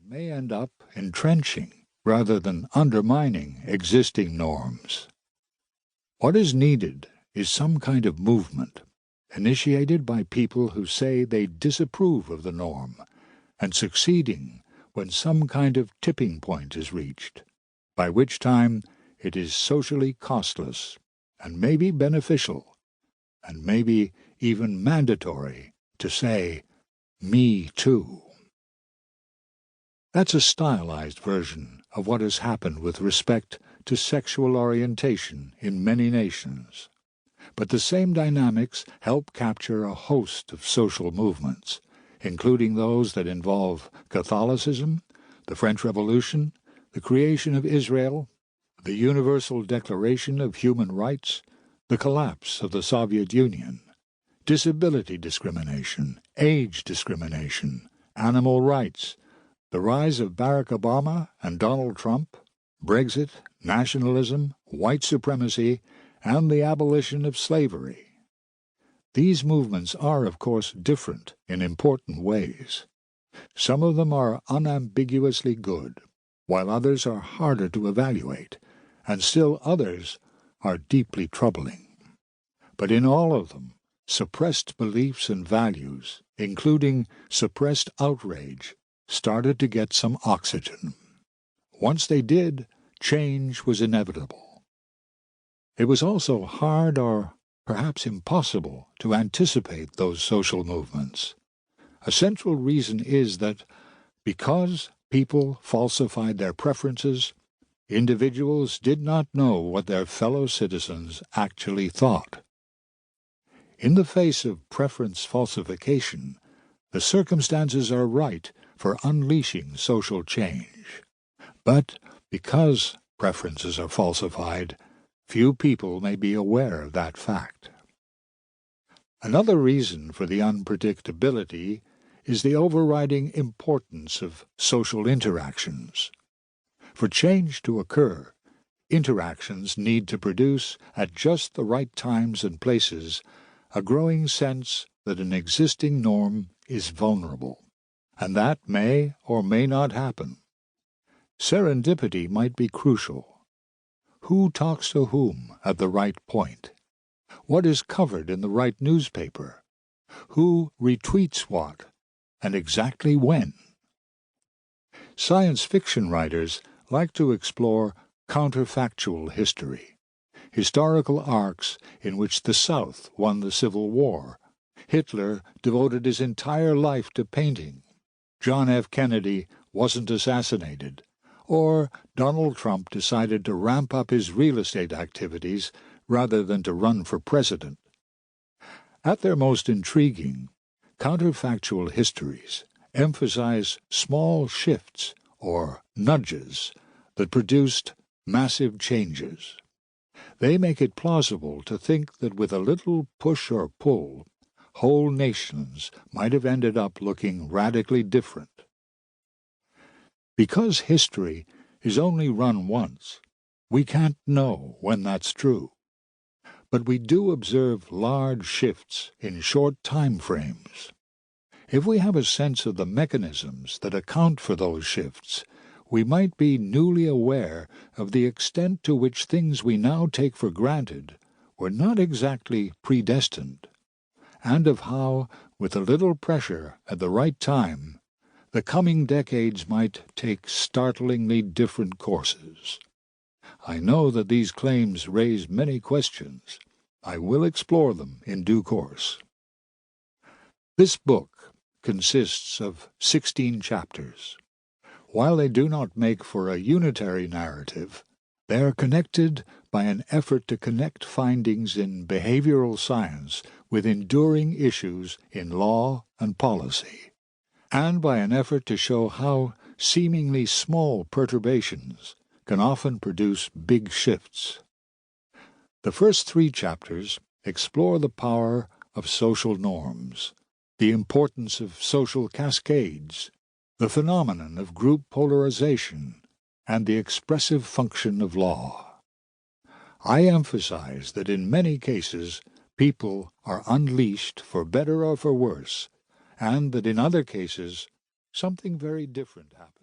may end up entrenching rather than undermining existing norms. What is needed is some kind of movement, initiated by people who say they disapprove of the norm, and succeeding when some kind of tipping point is reached, by which time it is socially costless and maybe beneficial, and maybe even mandatory to say, "Me too." That's a stylized version of what has happened with respect to sexual orientation in many nations. But the same dynamics help capture a host of social movements, including those that involve Catholicism, the French Revolution, the creation of Israel, the Universal Declaration of Human Rights, the collapse of the Soviet Union, disability discrimination, age discrimination, animal rights, the rise of Barack Obama and Donald Trump, Brexit, nationalism, white supremacy, and the abolition of slavery. These movements are, of course, different in important ways. Some of them are unambiguously good, while others are harder to evaluate, and still others are deeply troubling. But in all of them, suppressed beliefs and values, including suppressed outrage, started to get some oxygen. Once they did, change was inevitable. It was also hard or perhaps impossible to anticipate those social movements. A central reason is that because people falsified their preferences, individuals did not know what their fellow citizens actually thought. In the face of preference falsification, the circumstances are right for unleashing social change. But because preferences are falsified, few people may be aware of that fact. Another reason for the unpredictability is the overriding importance of social interactions. For change to occur, interactions need to produce, at just the right times and places, a growing sense that an existing norm is vulnerable, and that may or may not happen. Serendipity might be crucial. Who talks to whom at the right point? What is covered in the right newspaper? Who retweets what, and exactly when? Science fiction writers like to explore counterfactual history, historical arcs in which the South won the Civil War, Hitler devoted his entire life to painting, John F. Kennedy wasn't assassinated, or Donald Trump decided to ramp up his real estate activities rather than to run for president. At their most intriguing, counterfactual histories emphasize small shifts or nudges that produced massive changes. They make it plausible to think that with a little push or pull, whole nations might have ended up looking radically different. Because history is only run once, we can't know when that's true. But we do observe large shifts in short time frames. If we have a sense of the mechanisms that account for those shifts, we might be newly aware of the extent to which things we now take for granted were not exactly predestined, and of how, with a little pressure at the right time, the coming decades might take startlingly different courses. I know that these claims raise many questions. I will explore them in due course. This book consists of 16 chapters. While they do not make for a unitary narrative, they are connected by an effort to connect findings in behavioral science with enduring issues in law and policy, and by an effort to show how seemingly small perturbations can often produce big shifts. The first 3 chapters explore the power of social norms, the importance of social cascades, the phenomenon of group polarization, and the expressive function of law. I emphasize that in many cases people are unleashed for better or for worse, and that in other cases something very different happens.